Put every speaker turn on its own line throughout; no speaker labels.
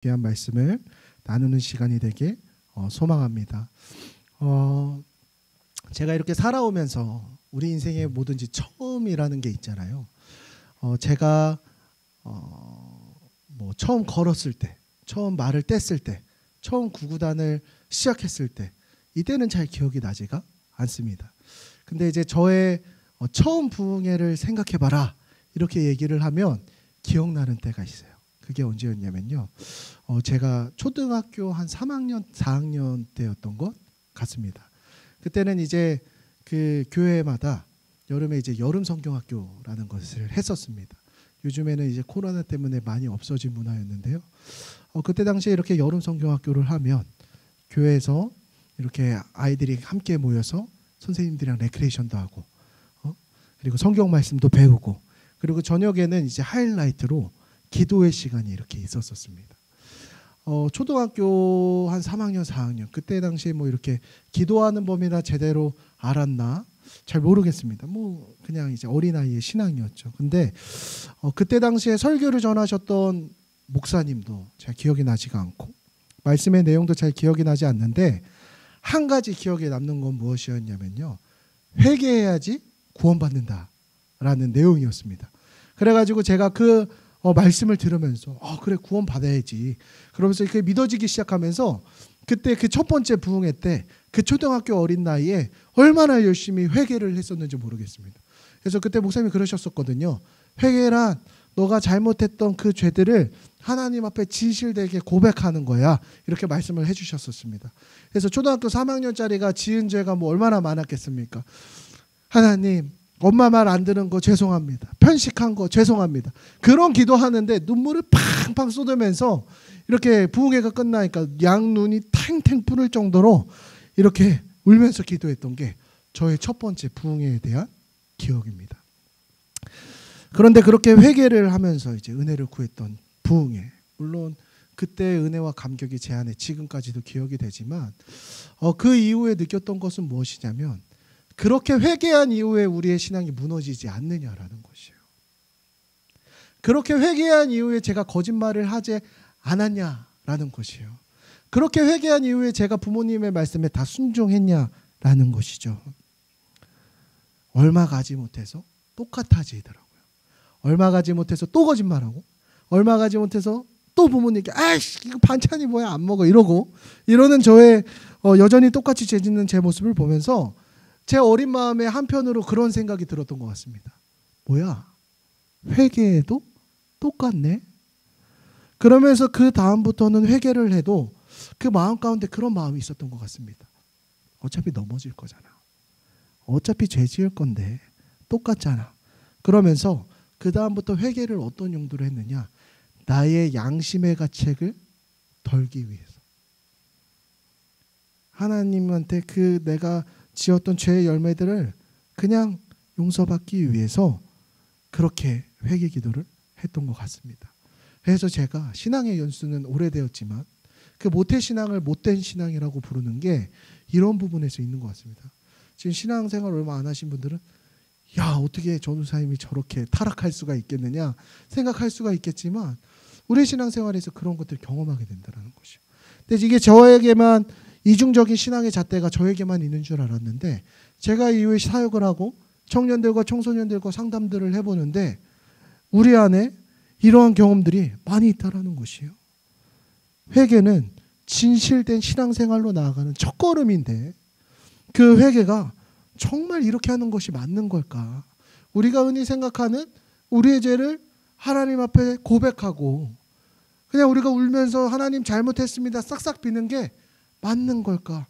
귀한 말씀을 나누는 시간이 되길 소망합니다. 제가 이렇게 살아오면서 우리 인생에 뭐든지 처음이라는 게 있잖아요. 제가 뭐 처음 걸었을 때, 처음 말을 뗐을 때, 처음 구구단을 시작했을 때, 이때는 잘 기억이 나지가 않습니다. 근데 이제 저의 처음 부흥회를 생각해봐라 이렇게 얘기를 하면 기억나는 때가 있어요. 그게 언제였냐면요. 제가 초등학교 한 3학년, 4학년 때였던 것 같습니다. 그때는 이제 그 교회마다 여름에 이제 여름 성경학교라는 것을 했었습니다. 요즘에는 이제 코로나 때문에 많이 없어진 문화였는데요. 그때 당시에 이렇게 여름 성경학교를 하면 교회에서 이렇게 아이들이 함께 모여서 선생님들이랑 레크레이션도 하고, 그리고 성경 말씀도 배우고, 그리고 저녁에는 이제 하이라이트로 기도의 시간이 이렇게 있었습니다. 초등학교 한 3학년, 4학년 그때 당시에 뭐 이렇게 기도하는 법이나 제대로 알았나 잘 모르겠습니다. 뭐 그냥 이제 어린아이의 신앙이었죠. 근데 그때 당시에 설교를 전하셨던 목사님도 잘 기억이 나지가 않고 말씀의 내용도 잘 기억이 나지 않는데 한 가지 기억에 남는 건 무엇이었냐면요. 회개해야지 구원받는다라는 내용이었습니다. 그래가지고 제가 그 말씀을 들으면서 그래 구원 받아야지 그러면서 이렇게 믿어지기 시작하면서 그때 그 첫 번째 부흥회 때 그 초등학교 어린 나이에 얼마나 열심히 회개를 했었는지 모르겠습니다. 그래서 그때 목사님이 그러셨었거든요. 회개란 너가 잘못했던 그 죄들을 하나님 앞에 진실되게 고백하는 거야 이렇게 말씀을 해주셨었습니다. 그래서 초등학교 3학년짜리가 지은 죄가 뭐 얼마나 많았겠습니까? 하나님 엄마 말 안 듣는 거 죄송합니다. 편식한 거 죄송합니다. 그런 기도하는데 눈물을 팡팡 쏟으면서 이렇게 부흥회가 끝나니까 양눈이 탱탱 부를 정도로 이렇게 울면서 기도했던 게 저의 첫 번째 부흥회에 대한 기억입니다. 그런데 그렇게 회개를 하면서 이제 은혜를 구했던 부흥회, 물론 그때의 은혜와 감격이 제 안에 지금까지도 기억이 되지만 그 이후에 느꼈던 것은 무엇이냐면 그렇게 회개한 이후에 우리의 신앙이 무너지지 않느냐라는 것이에요. 그렇게 회개한 이후에 제가 거짓말을 하지 않았냐라는 것이에요. 그렇게 회개한 이후에 제가 부모님의 말씀에 다 순종했냐라는 것이죠. 얼마 가지 못해서 똑같아지더라고요. 얼마 가지 못해서 또 거짓말하고 얼마 가지 못해서 또 부모님께 아이씨 이거 반찬이 뭐야 안 먹어 이러고 이러는 저의 여전히 똑같이 죄짓는 제 모습을 보면서 제 어린 마음에 한편으로 그런 생각이 들었던 것 같습니다. 뭐야? 회개해도 똑같네? 그러면서 그 다음부터는 회개를 해도 그 마음 가운데 그런 마음이 있었던 것 같습니다. 어차피 넘어질 거잖아. 어차피 죄 지을 건데 똑같잖아. 그러면서 그 다음부터 회개를 어떤 용도로 했느냐? 나의 양심의 가책을 덜기 위해서. 하나님한테 그 내가 지었던 죄의 열매들을 그냥 용서받기 위해서 그렇게 회개 기도를 했던 것 같습니다. 그래서 제가 신앙의 연수는 오래되었지만 그 모태신앙을 못된 신앙이라고 부르는 게 이런 부분에서 있는 것 같습니다. 지금 신앙생활 얼마 안 하신 분들은 야 어떻게 전우사님이 저렇게 타락할 수가 있겠느냐 생각할 수가 있겠지만 우리 신앙생활에서 그런 것들을 경험하게 된다는 것이요. 근데 이게 저에게만 이중적인 신앙의 잣대가 저에게만 있는 줄 알았는데 제가 이후에 사역을 하고 청년들과 청소년들과 상담들을 해보는데 우리 안에 이러한 경험들이 많이 있다는 것이에요. 회개는 진실된 신앙생활로 나아가는 첫걸음인데 그 회개가 정말 이렇게 하는 것이 맞는 걸까? 우리가 흔히 생각하는 우리의 죄를 하나님 앞에 고백하고 그냥 우리가 울면서 하나님 잘못했습니다 싹싹 비는 게 맞는 걸까?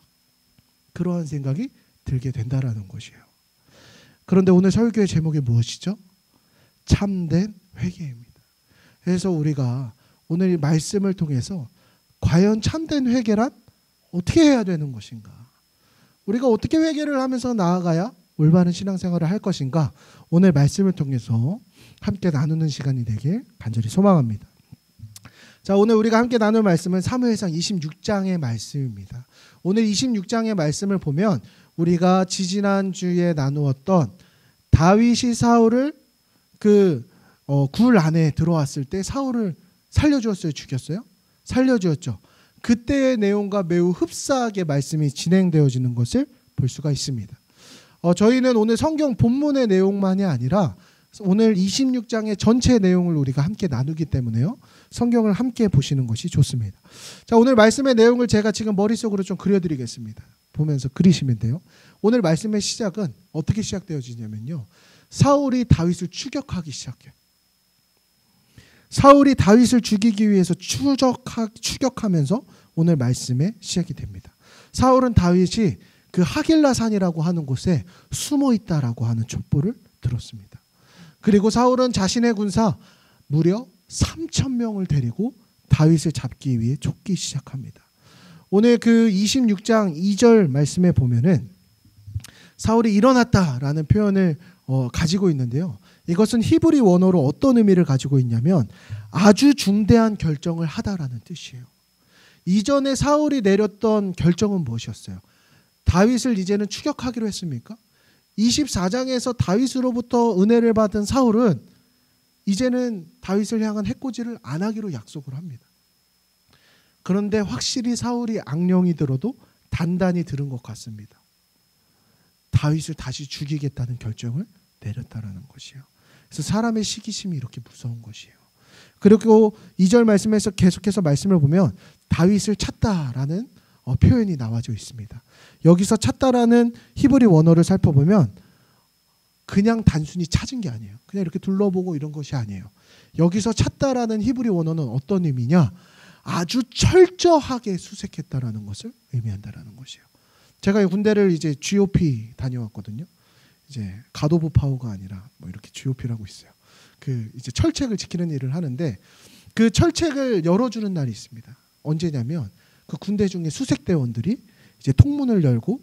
그러한 생각이 들게 된다라는 것이에요. 그런데 오늘 설교의 제목이 무엇이죠? 참된 회개입니다. 그래서 우리가 오늘 이 말씀을 통해서 과연 참된 회개란 어떻게 해야 되는 것인가? 우리가 어떻게 회개를 하면서 나아가야 올바른 신앙생활을 할 것인가? 오늘 말씀을 통해서 함께 나누는 시간이 되길 간절히 소망합니다. 자, 오늘 우리가 함께 나눌 말씀은 사무엘상 26장의 말씀입니다. 오늘 26장의 말씀을 보면 우리가 지지난주에 나누었던 다윗이 사울을 굴 안에 들어왔을 때 사울을 살려주었어요? 죽였어요? 살려주었죠. 그때의 내용과 매우 흡사하게 말씀이 진행되어지는 것을 볼 수가 있습니다. 저희는 오늘 성경 본문의 내용만이 아니라 오늘 26장의 전체 내용을 우리가 함께 나누기 때문에요. 성경을 함께 보시는 것이 좋습니다. 자, 오늘 말씀의 내용을 제가 지금 머릿속으로 좀 그려드리겠습니다. 보면서 그리시면 돼요. 오늘 말씀의 시작은 어떻게 시작되어지냐면요. 사울이 다윗을 추격하기 시작해요. 사울이 다윗을 죽이기 위해서 추격하면서 오늘 말씀의 시작이 됩니다. 사울은 다윗이 그 하길라 산이라고 하는 곳에 숨어 있다라고 하는 첩보를 들었습니다. 그리고 사울은 자신의 군사 무려 3,000명을 데리고 다윗을 잡기 위해 쫓기 시작합니다. 오늘 그 26장 2절 말씀에 보면은 사울이 일어났다라는 표현을 가지고 있는데요. 이것은 히브리 원어로 어떤 의미를 가지고 있냐면 아주 중대한 결정을 하다라는 뜻이에요. 이전에 사울이 내렸던 결정은 무엇이었어요? 다윗을 이제는 추격하기로 했습니까? 24장에서 다윗으로부터 은혜를 받은 사울은 이제는 다윗을 향한 해코지를 안 하기로 약속을 합니다. 그런데 확실히 사울이 악령이 들어도 단단히 들은 것 같습니다. 다윗을 다시 죽이겠다는 결정을 내렸다라는 것이에요. 그래서 사람의 시기심이 이렇게 무서운 것이에요. 그리고 2절 말씀에서 계속해서 말씀을 보면 다윗을 찾다라는 표현이 나와져 있습니다. 여기서 찾다라는 히브리 원어를 살펴보면 그냥 단순히 찾은 게 아니에요. 그냥 이렇게 둘러보고 이런 것이 아니에요. 여기서 찾다라는 히브리 원어는 어떤 의미냐? 아주 철저하게 수색했다라는 것을 의미한다라는 것이에요. 제가 군대를 이제 GOP 다녀왔거든요. 이제 갓 오브 파워가 아니라 뭐 이렇게 GOP라고 있어요. 그 이제 철책을 지키는 일을 하는데 그 철책을 열어주는 날이 있습니다. 언제냐면 그 군대 중에 수색대원들이 이제 통문을 열고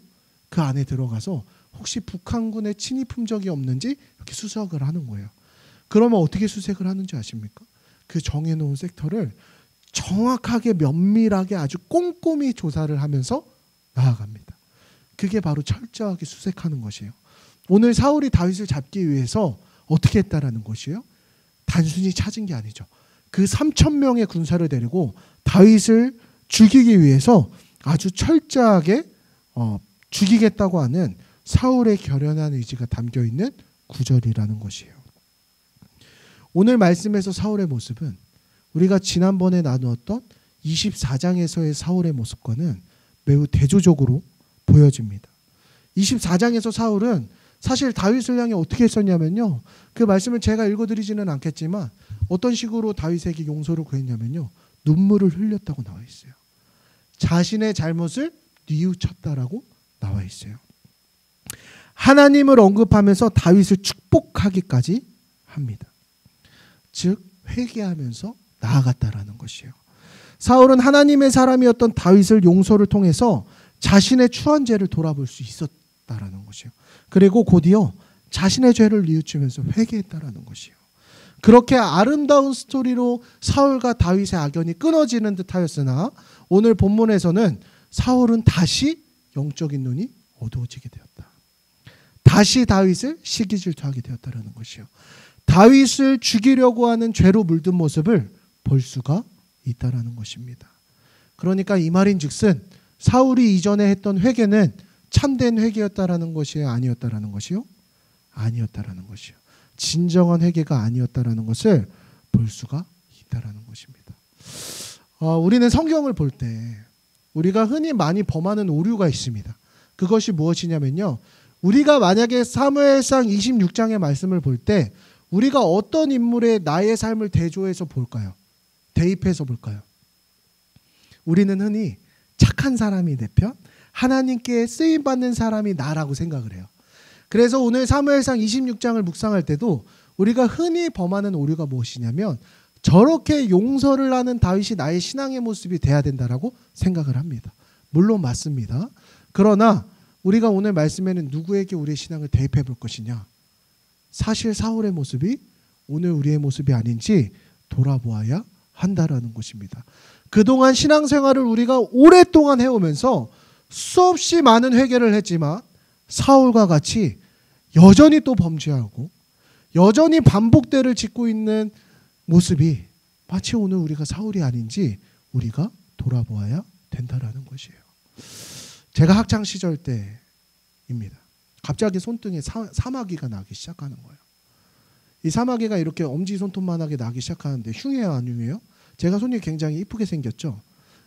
그 안에 들어가서 혹시 북한군의 침입 흔적이 없는지 이렇게 수색을 하는 거예요. 그러면 어떻게 수색을 하는지 아십니까? 그 정해놓은 섹터를 정확하게 면밀하게 아주 꼼꼼히 조사를 하면서 나아갑니다. 그게 바로 철저하게 수색하는 것이에요. 오늘 사울이 다윗을 잡기 위해서 어떻게 했다라는 것이에요? 단순히 찾은 게 아니죠. 그 3,000명의 군사를 데리고 다윗을 죽이기 위해서 아주 철저하게 죽이겠다고 하는 사울의 결연한 의지가 담겨있는 구절이라는 것이에요. 오늘 말씀에서 사울의 모습은 우리가 지난번에 나누었던 24장에서의 사울의 모습과는 매우 대조적으로 보여집니다. 24장에서 사울은 사실 다윗을 향해 어떻게 했었냐면요. 그 말씀을 제가 읽어드리지는 않겠지만 어떤 식으로 다윗에게 용서를 구했냐면요. 눈물을 흘렸다고 나와 있어요. 자신의 잘못을 뉘우쳤다라고 나와 있어요. 하나님을 언급하면서 다윗을 축복하기까지 합니다. 즉 회개하면서 나아갔다라는 것이에요. 사울은 하나님의 사람이었던 다윗을 용서를 통해서 자신의 추한 죄를 돌아볼 수 있었다라는 것이에요. 그리고 곧이어 자신의 죄를 뉘우치면서 회개했다라는 것이에요. 그렇게 아름다운 스토리로 사울과 다윗의 악연이 끊어지는 듯하였으나 오늘 본문에서는 사울은 다시 영적인 눈이 어두워지게 되었다. 다시 다윗을 시기질투하게 되었다는 것이요. 다윗을 죽이려고 하는 죄로 물든 모습을 볼 수가 있다라는 것입니다. 그러니까 이 말인즉슨 사울이 이전에 했던 회개는 참된 회개였다라는 것이 아니었다라는 것이요? 아니었다라는 것이요. 진정한 회개가 아니었다라는 것을 볼 수가 있다라는 것입니다. 우리는 성경을 볼 때 우리가 흔히 많이 범하는 오류가 있습니다. 그것이 무엇이냐면요. 우리가 만약에 사무엘상 26장의 말씀을 볼 때 우리가 어떤 인물의 나의 삶을 대조해서 볼까요? 대입해서 볼까요? 우리는 흔히 착한 사람이 내 편, 하나님께 쓰임받는 사람이 나라고 생각을 해요. 그래서 오늘 사무엘상 26장을 묵상할 때도 우리가 흔히 범하는 오류가 무엇이냐면 저렇게 용서를 하는 다윗이 나의 신앙의 모습이 돼야 된다라고 생각을 합니다. 물론 맞습니다. 그러나 우리가 오늘 말씀에는 누구에게 우리의 신앙을 대입해 볼 것이냐? 사실 사울의 모습이 오늘 우리의 모습이 아닌지 돌아보아야 한다라는 것입니다. 그동안 신앙생활을 우리가 오랫동안 해오면서 수없이 많은 회개를 했지만 사울과 같이 여전히 또 범죄하고 여전히 반복대를 짓고 있는 모습이 마치 오늘 우리가 사울이 아닌지 우리가 돌아보아야 된다라는 것이에요. 제가 학창 시절 때입니다. 갑자기 손등에 사마귀가 나기 시작하는 거예요. 이 사마귀가 이렇게 엄지손톱만하게 나기 시작하는데 흉해요, 안 흉해요? 제가 손이 굉장히 이쁘게 생겼죠.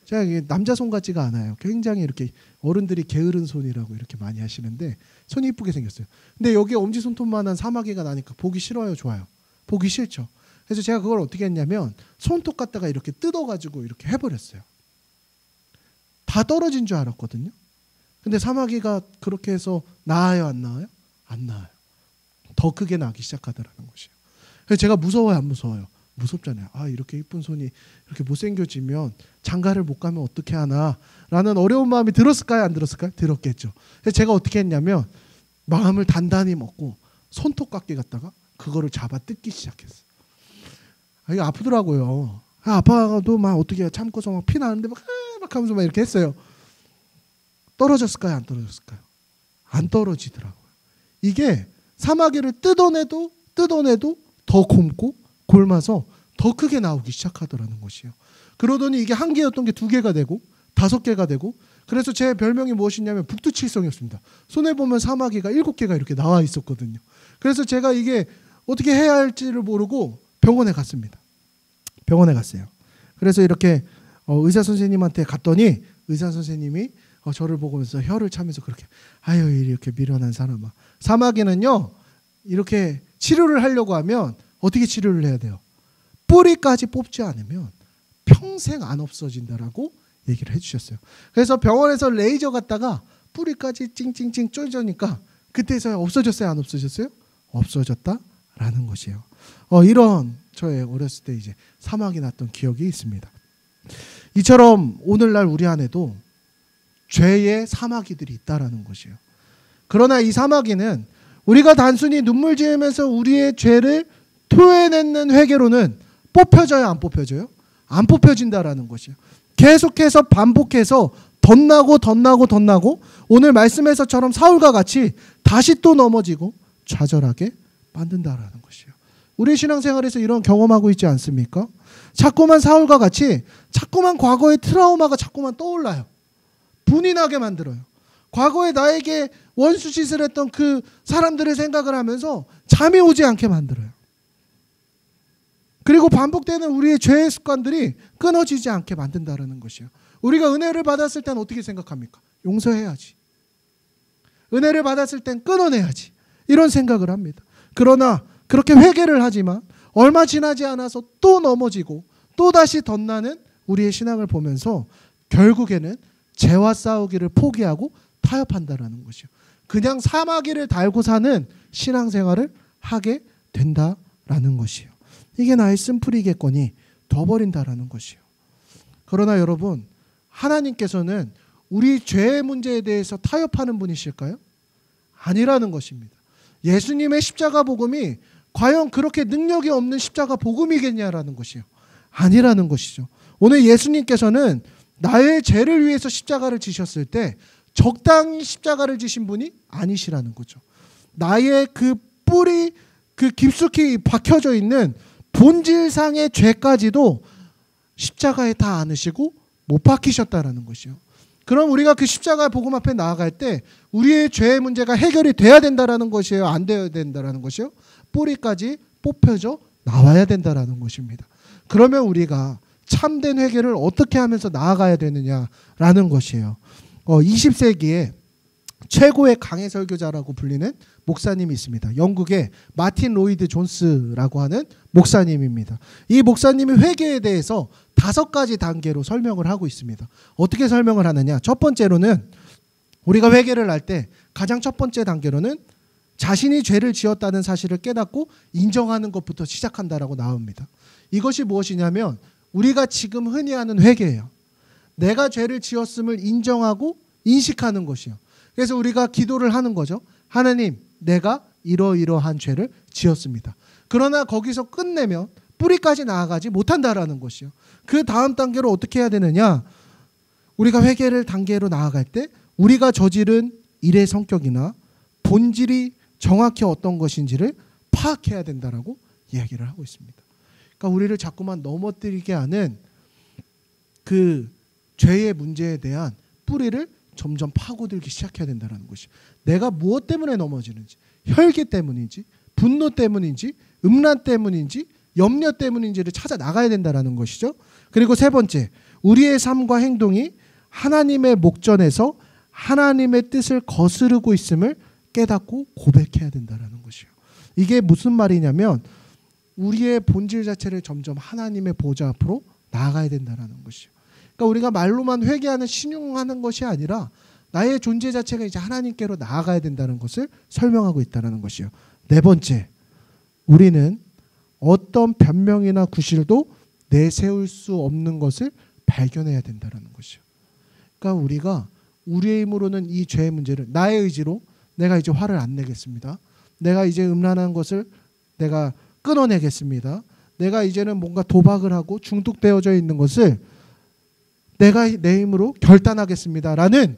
제가 이게 남자 손 같지가 않아요. 굉장히 이렇게 어른들이 게으른 손이라고 이렇게 많이 하시는데 손이 이쁘게 생겼어요. 근데 여기 엄지손톱만한 사마귀가 나니까 보기 싫어요, 좋아요? 보기 싫죠. 그래서 제가 그걸 어떻게 했냐면 손톱 갖다가 이렇게 뜯어가지고 이렇게 해버렸어요. 다 떨어진 줄 알았거든요. 근데 사마귀가 그렇게 해서 나아요, 안 나아요? 안 나아요. 더 크게 나기 시작하더라는 것이에요. 그래서 제가 무서워요, 안 무서워요? 무섭잖아요. 아, 이렇게 이쁜 손이 이렇게 못생겨지면 장가를 못 가면 어떻게 하나 라는 어려운 마음이 들었을까요, 안 들었을까요? 들었겠죠. 그래서 제가 어떻게 했냐면 마음을 단단히 먹고 손톱깎이 갖다가 그거를 잡아 뜯기 시작했어요. 아, 이게 아프더라고요. 아파도 막 어떻게 참고서 막 피 나는데 막 하면서 막 이렇게 했어요. 떨어졌을까요, 안 떨어졌을까요? 안 떨어지더라고요. 이게 사마귀를 뜯어내도 더 곰고 골마서 더 크게 나오기 시작하더라는 것이에요. 그러더니 이게 한 개였던 게 두 개가 되고 5개가 되고, 그래서 제 별명이 무엇이냐면 북두칠성이었습니다. 손에 보면 사마귀가 7개가 이렇게 나와 있었거든요. 그래서 제가 이게 어떻게 해야 할지를 모르고 병원에 갔습니다. 병원에 갔어요. 그래서 이렇게 의사 선생님한테 갔더니 의사 선생님이 저를 보면서 혀를 차면서 그렇게, 아유, 이렇게 미련한 사람아, 사마귀는요 이렇게 치료를 하려고 하면 어떻게 치료를 해야 돼요? 뿌리까지 뽑지 않으면 평생 안 없어진다라고 얘기를 해주셨어요. 그래서 병원에서 레이저 갖다가 뿌리까지 찡찡찡 쪼여니까 그때서야 없어졌어요, 안 없어졌어요? 없어졌다라는 것이에요. 이런 저의 어렸을 때 이제 사마귀 났던 기억이 있습니다. 이처럼 오늘날 우리 안에도 죄의 사마귀들이 있다라는 것이에요. 그러나 이 사마귀는 우리가 단순히 눈물 지으면서 우리의 죄를 토해내는 회개로는 뽑혀져요, 안 뽑혀져요? 안 뽑혀진다라는 것이에요. 계속해서 반복해서 덧나고 오늘 말씀에서처럼 사울과 같이 다시 또 넘어지고 좌절하게 만든다라는 것이에요. 우리 신앙생활에서 이런 경험하고 있지 않습니까? 자꾸만 사울과 같이 자꾸만 과거의 트라우마가 자꾸만 떠올라요. 분이 나게 만들어요. 과거에 나에게 원수짓을 했던 그 사람들의 생각을 하면서 잠이 오지 않게 만들어요. 그리고 반복되는 우리의 죄의 습관들이 끊어지지 않게 만든다는 것이에요. 우리가 은혜를 받았을 땐 어떻게 생각합니까? 용서해야지. 은혜를 받았을 땐 끊어내야지. 이런 생각을 합니다. 그러나 그렇게 회개를 하지만 얼마 지나지 않아서 또 넘어지고 또 다시 덧나는 우리의 신앙을 보면서 결국에는 죄와 싸우기를 포기하고 타협한다라는 것이요. 그냥 사마귀를 달고 사는 신앙생활을 하게 된다라는 것이요. 이게 나의 쓴뿌리겠거니 둬버린다라는 것이요. 그러나 여러분, 하나님께서는 우리 죄의 문제에 대해서 타협하는 분이실까요? 아니라는 것입니다. 예수님의 십자가 복음이 과연 그렇게 능력이 없는 십자가 복음이겠냐라는 것이요. 아니라는 것이죠. 오늘 예수님께서는 나의 죄를 위해서 십자가를 지셨을 때 적당히 십자가를 지신 분이 아니시라는 거죠. 나의 그 뿌리, 그 깊숙이 박혀져 있는 본질상의 죄까지도 십자가에 다 안으시고 못 박히셨다라는 것이요. 그럼 우리가 그 십자가 복음 앞에 나아갈 때 우리의 죄의 문제가 해결이 돼야 된다라는 것이에요? 안 돼야 된다라는 것이요? 뿌리까지 뽑혀져 나와야 된다라는 것입니다. 그러면 우리가 참된 회개를 어떻게 하면서 나아가야 되느냐라는 것이에요. 20세기에 최고의 강해 설교자라고 불리는 목사님이 있습니다. 영국의 마틴 로이드 존스라고 하는 목사님입니다. 이 목사님이 회개에 대해서 5가지 단계로 설명을 하고 있습니다. 어떻게 설명을 하느냐? 첫 번째로는 우리가 회개를 할 때 가장 첫 번째 단계로는 자신이 죄를 지었다는 사실을 깨닫고 인정하는 것부터 시작한다라고 나옵니다. 이것이 무엇이냐면 우리가 지금 흔히 하는 회개예요. 내가 죄를 지었음을 인정하고 인식하는 것이요. 그래서 우리가 기도를 하는 거죠. 하나님, 내가 이러이러한 죄를 지었습니다. 그러나 거기서 끝내면 뿌리까지 나아가지 못한다라는 것이요. 그 다음 단계로 어떻게 해야 되느냐? 우리가 회개를 단계로 나아갈 때 우리가 저지른 일의 성격이나 본질이 정확히 어떤 것인지를 파악해야 된다라고 이야기를 하고 있습니다. 그러니까 우리를 자꾸만 넘어뜨리게 하는 그 죄의 문제에 대한 뿌리를 점점 파고들기 시작해야 된다는 것이. 내가 무엇 때문에 넘어지는지, 혈기 때문인지, 분노 때문인지, 음란 때문인지, 염려 때문인지를 찾아 나가야 된다는 것이죠. 그리고 세 번째, 우리의 삶과 행동이 하나님의 목전에서 하나님의 뜻을 거스르고 있음을 깨닫고 고백해야 된다는 것이요. 이게 무슨 말이냐면 우리의 본질 자체를 점점 하나님의 보좌 앞으로 나아가야 된다는 것이요. 그러니까 우리가 말로만 회개하는 신용하는 것이 아니라 나의 존재 자체가 이제 하나님께로 나아가야 된다는 것을 설명하고 있다는 것이요. 네 번째, 우리는 어떤 변명이나 구실도 내세울 수 없는 것을 발견해야 된다는 것이요. 그러니까 우리가 우리의 힘으로는 이 죄의 문제를 나의 의지로 내가 이제 화를 안 내겠습니다. 내가 이제 음란한 것을 내가 끊어내겠습니다. 내가 이제는 뭔가 도박을 하고 중독되어져 있는 것을 내가 내 힘으로 결단하겠습니다라는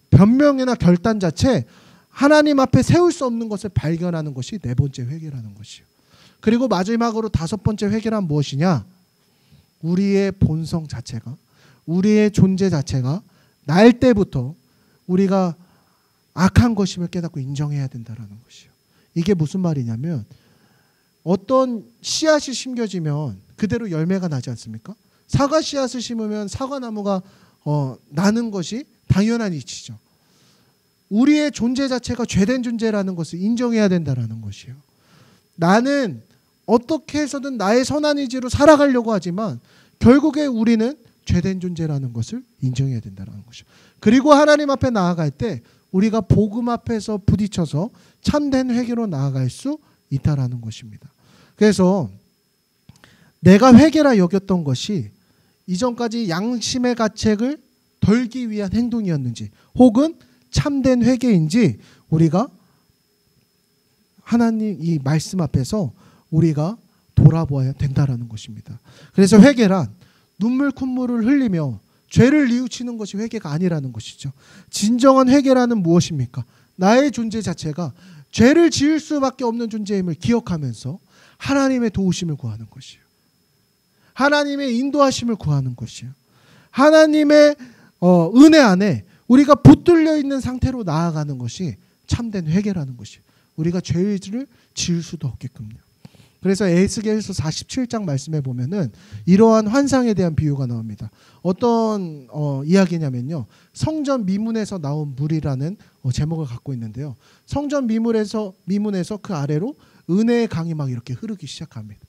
변명이나 결단 자체, 하나님 앞에 세울 수 없는 것을 발견하는 것이 네 번째 회개라는 것이요. 그리고 마지막으로 다섯 번째 회개란 무엇이냐? 우리의 본성 자체가, 우리의 존재 자체가 날 때부터 우리가 악한 것임을 깨닫고 인정해야 된다는 것이요. 이게 무슨 말이냐면 어떤 씨앗이 심겨지면 그대로 열매가 나지 않습니까? 사과 씨앗을 심으면 사과나무가 나는 것이 당연한 이치죠. 우리의 존재 자체가 죄된 존재라는 것을 인정해야 된다는 것이요. 나는 어떻게 해서든 나의 선한 의지로 살아가려고 하지만 결국에 우리는 죄된 존재라는 것을 인정해야 된다는 것이요. 그리고 하나님 앞에 나아갈 때 우리가 복음 앞에서 부딪혀서 참된 회개로 나아갈 수 있다라는 것입니다. 그래서 내가 회개라 여겼던 것이 이전까지 양심의 가책을 덜기 위한 행동이었는지 혹은 참된 회개인지 우리가 하나님 이 말씀 앞에서 우리가 돌아보아야 된다라는 것입니다. 그래서 회개란 눈물 콧물을 흘리며 죄를 뉘우치는 것이 회개가 아니라는 것이죠. 진정한 회개라는 무엇입니까? 나의 존재 자체가 죄를 지을 수밖에 없는 존재임을 기억하면서 하나님의 도우심을 구하는 것이에요. 하나님의 인도하심을 구하는 것이에요. 하나님의 은혜 안에 우리가 붙들려 있는 상태로 나아가는 것이 참된 회개라는 것이에요. 우리가 죄를 지을 수도 없게끔요. 그래서 에스겔서 47장 말씀에 보면은 이러한 환상에 대한 비유가 나옵니다. 어떤 이야기냐면요. 성전 미문에서 나온 물이라는 제목을 갖고 있는데요. 성전 미문에서 그 아래로 은혜의 강이 막 이렇게 흐르기 시작합니다.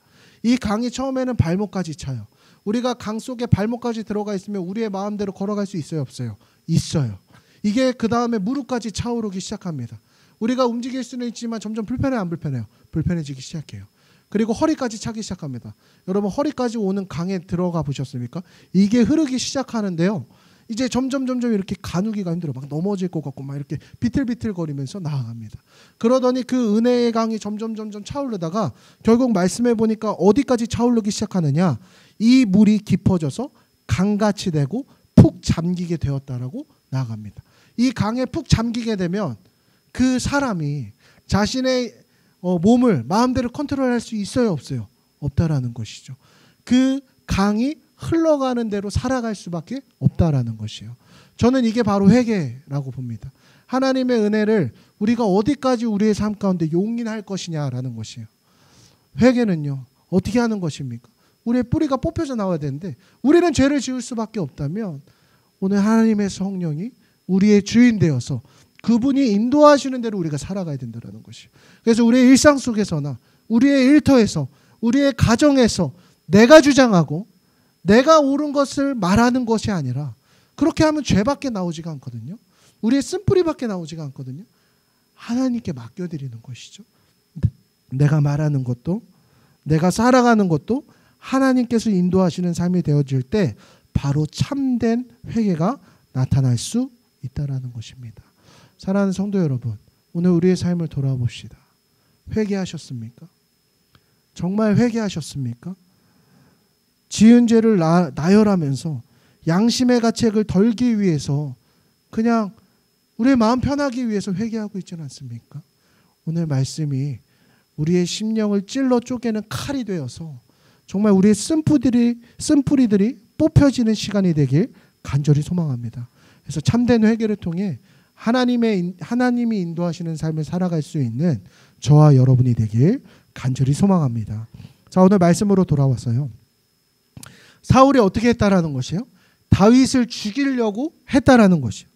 이 강이 처음에는 발목까지 차요. 우리가 강 속에 발목까지 들어가 있으면 우리의 마음대로 걸어갈 수 있어요, 없어요? 있어요. 이게 그 다음에 무릎까지 차오르기 시작합니다. 우리가 움직일 수는 있지만 점점 불편해요, 안 불편해요? 불편해지기 시작해요. 그리고 허리까지 차기 시작합니다. 여러분 허리까지 오는 강에 들어가 보셨습니까? 이게 흐르기 시작하는데요. 이제 점점 이렇게 가누기가 힘들어. 막 넘어질 것 같고 막 이렇게 비틀비틀거리면서 나아갑니다. 그러더니 그 은혜의 강이 점점 차오르다가 결국 말씀해 보니까 어디까지 차오르기 시작하느냐? 이 물이 깊어져서 강같이 되고 푹 잠기게 되었다라고 나아갑니다. 이 강에 푹 잠기게 되면 그 사람이 자신의 몸을 마음대로 컨트롤할 수 있어요, 없어요? 없다라는 것이죠. 그 강이 흘러가는 대로 살아갈 수밖에 없다라는 것이에요. 저는 이게 바로 회개라고 봅니다. 하나님의 은혜를 우리가 어디까지 우리의 삶 가운데 용인할 것이냐라는 것이에요. 회개는요, 어떻게 하는 것입니까? 우리의 뿌리가 뽑혀져 나와야 되는데 우리는 죄를 지을 수밖에 없다면 오늘 하나님의 성령이 우리의 주인 되어서 그분이 인도하시는 대로 우리가 살아가야 된다는 것이에요. 그래서 우리의 일상 속에서나 우리의 일터에서 우리의 가정에서 내가 주장하고 내가 옳은 것을 말하는 것이 아니라 그렇게 하면 죄밖에 나오지가 않거든요. 우리의 쓴뿌리밖에 나오지가 않거든요. 하나님께 맡겨드리는 것이죠. 내가 말하는 것도 내가 살아가는 것도 하나님께서 인도하시는 삶이 되어질 때 바로 참된 회개가 나타날 수 있다는 것입니다. 사랑하는 성도 여러분, 오늘 우리의 삶을 돌아봅시다. 회개하셨습니까? 정말 회개하셨습니까? 지은 죄를 나열하면서 양심의 가책을 덜기 위해서 그냥 우리의 마음 편하기 위해서 회개하고 있지는 않습니까? 오늘 말씀이 우리의 심령을 찔러 쪼개는 칼이 되어서 정말 우리의 쓴뿌리들이 뽑혀지는 시간이 되길 간절히 소망합니다. 그래서 참된 회개를 통해 하나님이 인도하시는 삶을 살아갈 수 있는 저와 여러분이 되길 간절히 소망합니다. 자, 오늘 말씀으로 돌아왔어요. 사울이 어떻게 했다라는 것이요? 다윗을 죽이려고 했다라는 것이요.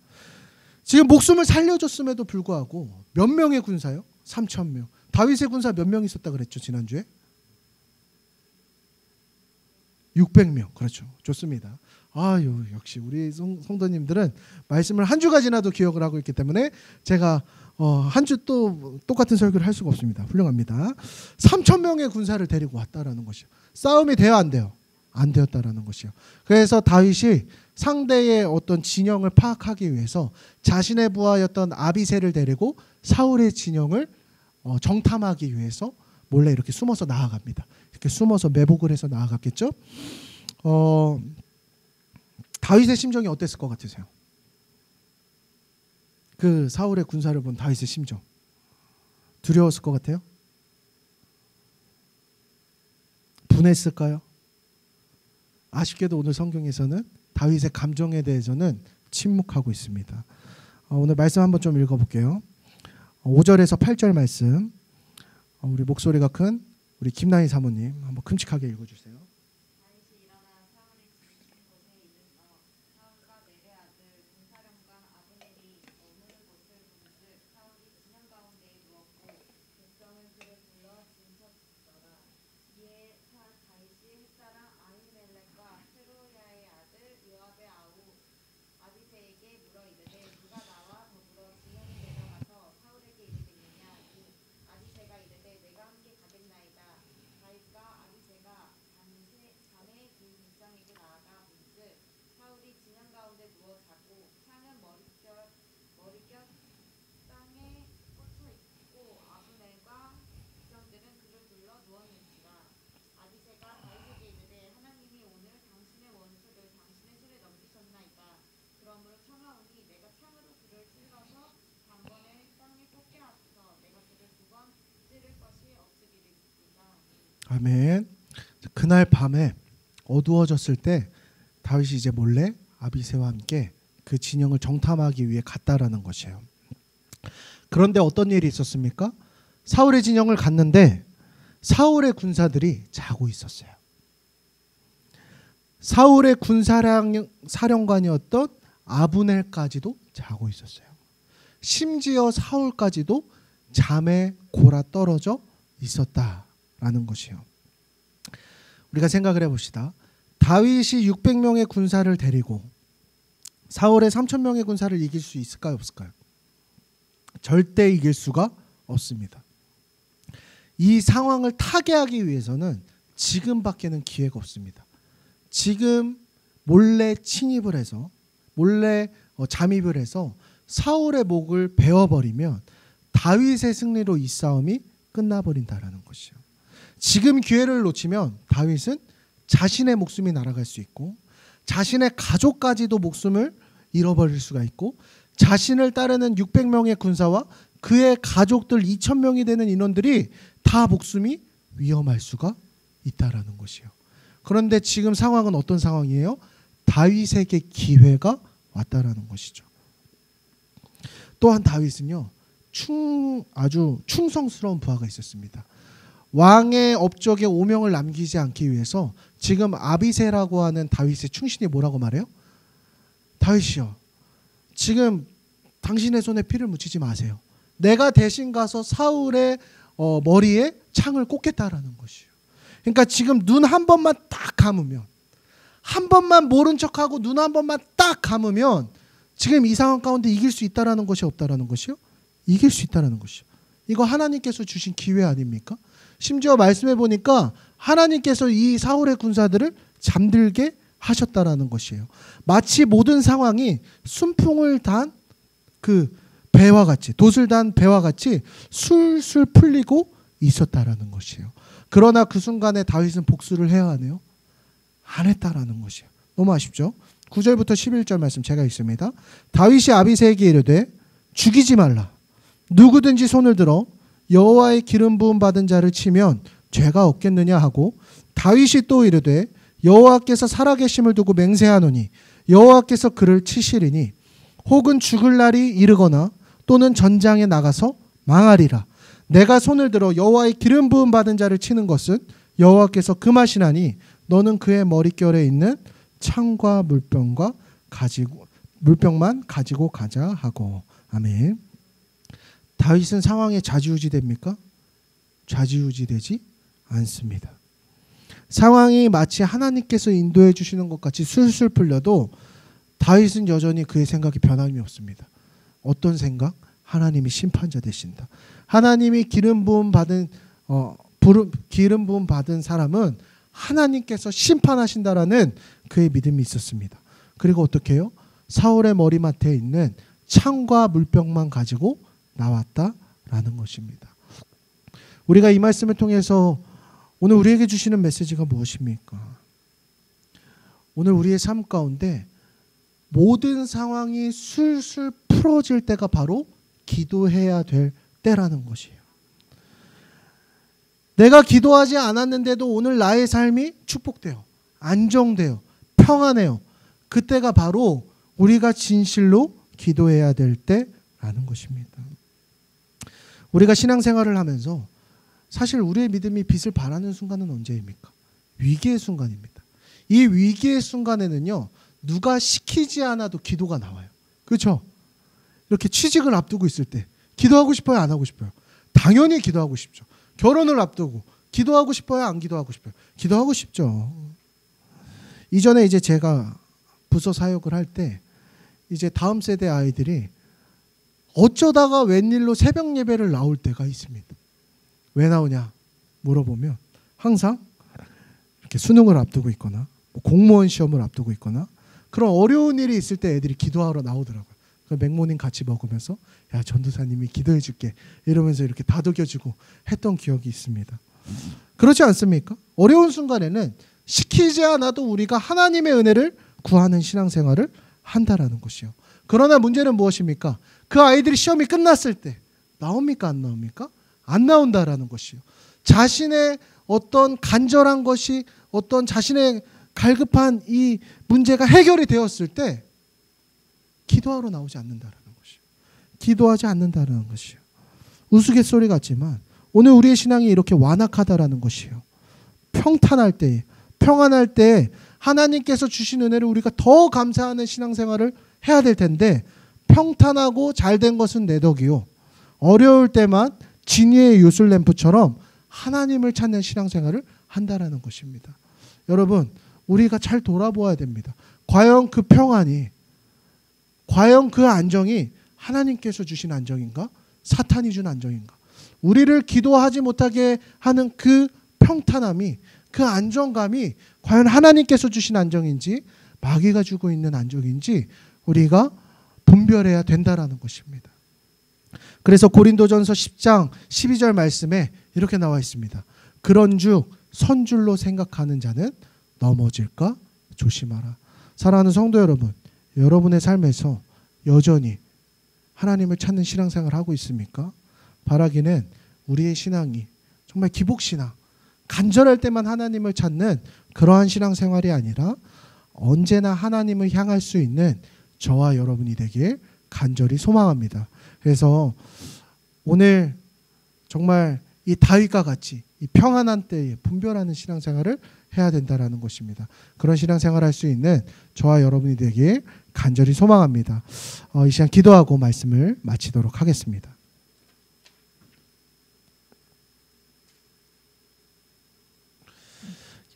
지금 목숨을 살려줬음에도 불구하고 몇 명의 군사요? 3,000명. 다윗의 군사 몇 명 있었다 그랬죠, 지난주에? 600명. 그렇죠. 좋습니다. 아유, 역시 우리 성도님들은 말씀을 한 주가 지나도 기억을 하고 있기 때문에 제가 한 주 또 똑같은 설교를 할 수가 없습니다. 훌륭합니다. 3,000명의 군사를 데리고 왔다라는 것이요. 싸움이 돼요, 안 돼요? 안 되었다라는 것이요. 그래서 다윗이 상대의 어떤 진영을 파악하기 위해서 자신의 부하였던 아비새를 데리고 사울의 진영을 정탐하기 위해서 몰래 이렇게 숨어서 나아갑니다. 이렇게 숨어서 매복을 해서 나아갔겠죠. 다윗의 심정이 어땠을 것 같으세요? 그 사울의 군사를 본 다윗의 심정 두려웠을 것 같아요? 분했을까요? 아쉽게도 오늘 성경에서는 다윗의 감정에 대해서는 침묵하고 있습니다. 오늘 말씀 한번 좀 읽어볼게요. 5절에서 8절 말씀, 우리 목소리가 큰 우리 김나희 사모님 한번 큼직하게 읽어주세요. 아멘. 그날 밤에 어두워졌을 때 다윗이 이제 몰래 아비새와 함께 그 진영을 정탐하기 위해 갔다라는 것이에요. 그런데 어떤 일이 있었습니까? 사울의 진영을 갔는데 사울의 군사들이 자고 있었어요. 사울의 군사령관이었던 아브넬까지도 자고 있었어요. 심지어 사울까지도 잠에 골아 떨어져 있었다라는 것이요. 우리가 생각을 해봅시다. 다윗이 600명의 군사를 데리고 사울의 3,000명의 군사를 이길 수 있을까요, 없을까요? 절대 이길 수가 없습니다. 이 상황을 타개하기 위해서는 지금밖에는 기회가 없습니다. 지금 몰래 침입을 해서 몰래 잠입을 해서 사울의 목을 베어버리면 다윗의 승리로 이 싸움이 끝나버린다라는 것이요. 지금 기회를 놓치면 다윗은 자신의 목숨이 날아갈 수 있고 자신의 가족까지도 목숨을 잃어버릴 수가 있고 자신을 따르는 600명의 군사와 그의 가족들 2,000명이 되는 인원들이 다 목숨이 위험할 수가 있다라는 것이요. 그런데 지금 상황은 어떤 상황이에요? 다윗에게 기회가 왔다라는 것이죠. 또한 다윗은요, 아주 충성스러운 부하가 있었습니다. 왕의 업적에 오명을 남기지 않기 위해서 지금 아비새라고 하는 다윗의 충신이 뭐라고 말해요? 다윗이요, 지금 당신의 손에 피를 묻히지 마세요. 내가 대신 가서 사울의 머리에 창을 꽂겠다라는 것이요. 그러니까 지금 눈 한 번만 딱 감으면, 한 번만 모른 척하고 눈 한 번만 딱 감으면 지금 이 상황 가운데 이길 수 있다라는 것이 없다라는 것이요? 이길 수 있다라는 것이요. 이거 하나님께서 주신 기회 아닙니까? 심지어 말씀해 보니까 하나님께서 이 사울의 군사들을 잠들게 하셨다라는 것이에요. 마치 모든 상황이 순풍을 단 그 배와 같이, 돛을 단 배와 같이 술술 풀리고 있었다라는 것이에요. 그러나 그 순간에 다윗은 복수를 해야 하네요. 안 했다라는 것이에요. 너무 아쉽죠? 9절부터 11절 말씀 제가 읽습니다. 다윗이 아비새에게 이르되 죽이지 말라. 누구든지 손을 들어 여호와의 기름 부음 받은 자를 치면 죄가 없겠느냐 하고, 다윗이 또 이르되 여호와께서 살아계심을 두고 맹세하노니 여호와께서 그를 치시리니 혹은 죽을 날이 이르거나 또는 전장에 나가서 망하리라. 내가 손을 들어 여호와의 기름 부음 받은 자를 치는 것은 여호와께서 금하시나니 너는 그의 머릿결에 있는 창과 물병만 가지고 가자 하고. 아멘. 다윗은 상황에 좌지우지됩니까? 좌지우지되지 않습니다. 상황이 마치 하나님께서 인도해 주시는 것 같이 술술 풀려도 다윗은 여전히 그의 생각이 변함이 없습니다. 어떤 생각? 하나님이 심판자 되신다. 하나님이 기름 부음 받은 사람은 하나님께서 심판하신다라는 그의 믿음이 있었습니다. 그리고 어떻게 해요? 사울의 머리맡에 있는 창과 물병만 가지고 나왔다라는 것입니다. 우리가 이 말씀을 통해서 오늘 우리에게 주시는 메시지가 무엇입니까? 오늘 우리의 삶 가운데 모든 상황이 술술 풀어질 때가 바로 기도해야 될 때라는 것이에요. 내가 기도하지 않았는데도 오늘 나의 삶이 축복돼요. 안정돼요. 평안해요. 그때가 바로 우리가 진실로 기도해야 될 때라는 것입니다. 우리가 신앙생활을 하면서 사실 우리의 믿음이 빛을 발하는 순간은 언제입니까? 위기의 순간입니다. 이 위기의 순간에는요, 누가 시키지 않아도 기도가 나와요. 그렇죠? 이렇게 취직을 앞두고 있을 때 기도하고 싶어요? 안 하고 싶어요? 당연히 기도하고 싶죠. 결혼을 앞두고 기도하고 싶어요? 안 기도하고 싶어요? 기도하고 싶죠. 이전에 이제 제가 부서 사역을 할 때 이제 다음 세대 아이들이 어쩌다가 웬일로 새벽 예배를 나올 때가 있습니다. 왜 나오냐 물어보면 항상 이렇게 수능을 앞두고 있거나 공무원 시험을 앞두고 있거나 그런 어려운 일이 있을 때 애들이 기도하러 나오더라고요. 맥모닝 같이 먹으면서 야 전도사님이 기도해 줄게 이러면서 이렇게 다독여주고 했던 기억이 있습니다. 그렇지 않습니까? 어려운 순간에는 시키지 않아도 우리가 하나님의 은혜를 구하는 신앙생활을 한다라는 것이요. 그러나 문제는 무엇입니까? 그 아이들이 시험이 끝났을 때 나옵니까? 안 나옵니까? 안 나온다라는 것이요. 자신의 어떤 간절한 것이 어떤 자신의 갈급한 이 문제가 해결이 되었을 때 기도하러 나오지 않는다라는 것이요. 기도하지 않는다라는 것이요. 우스갯소리 같지만 오늘 우리의 신앙이 이렇게 완악하다라는 것이요. 평탄할 때, 평안할 때 하나님께서 주신 은혜를 우리가 더 감사하는 신앙생활을 해야 될 텐데 평탄하고 잘된 것은 내 덕이요. 어려울 때만 진이의 요술램프처럼 하나님을 찾는 신앙생활을 한다라는 것입니다. 여러분, 우리가 잘 돌아보아야 됩니다. 과연 그 평안이, 과연 그 안정이 하나님께서 주신 안정인가? 사탄이 준 안정인가? 우리를 기도하지 못하게 하는 그 평탄함이, 그 안정감이 과연 하나님께서 주신 안정인지 마귀가 주고 있는 안정인지 우리가 분별해야 된다라는 것입니다. 그래서 고린도전서 10장 12절 말씀에 이렇게 나와 있습니다. 그런즉 선줄로 생각하는 자는 넘어질까 조심하라. 사랑하는 성도 여러분, 여러분의 삶에서 여전히 하나님을 찾는 신앙생활을 하고 있습니까? 바라기는 우리의 신앙이 정말 기복신앙, 간절할 때만 하나님을 찾는 그러한 신앙생활이 아니라 언제나 하나님을 향할 수 있는 저와 여러분이 되길 간절히 소망합니다. 그래서 오늘 정말 이 다윗과 같이 이 평안한 때에 분별하는 신앙생활을 해야 된다라는 것입니다. 그런 신앙생활을 할 수 있는 저와 여러분이 되길 간절히 소망합니다. 이 시간 기도하고 말씀을 마치도록 하겠습니다.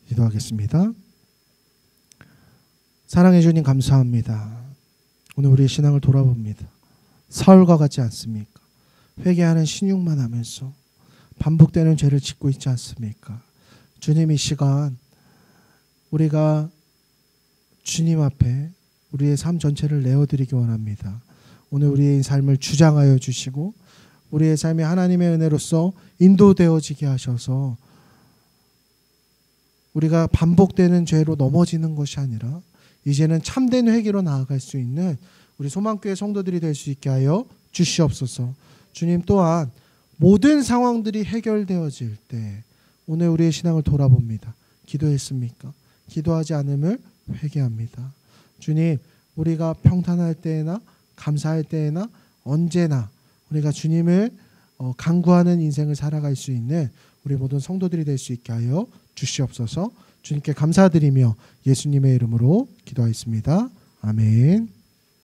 기도하겠습니다. 사랑해 주님 감사합니다. 오늘 우리의 신앙을 돌아봅니다. 사울과 같지 않습니까? 회개하는 신용만 하면서 반복되는 죄를 짓고 있지 않습니까? 주님, 이 시간 우리가 주님 앞에 우리의 삶 전체를 내어드리기 원합니다. 오늘 우리의 삶을 주장하여 주시고 우리의 삶이 하나님의 은혜로서 인도되어지게 하셔서 우리가 반복되는 죄로 넘어지는 것이 아니라 이제는 참된 회개로 나아갈 수 있는 우리 소망교회 성도들이 될 수 있게 하여 주시옵소서. 주님, 또한 모든 상황들이 해결되어질 때 오늘 우리의 신앙을 돌아봅니다. 기도했습니까? 기도하지 않음을 회개합니다. 주님, 우리가 평탄할 때에나 감사할 때에나 언제나 우리가 주님을 간구하는 인생을 살아갈 수 있는 우리 모든 성도들이 될 수 있게 하여 주시옵소서. 주님께 감사드리며 예수님의 이름으로 기도하였습니다. 아멘.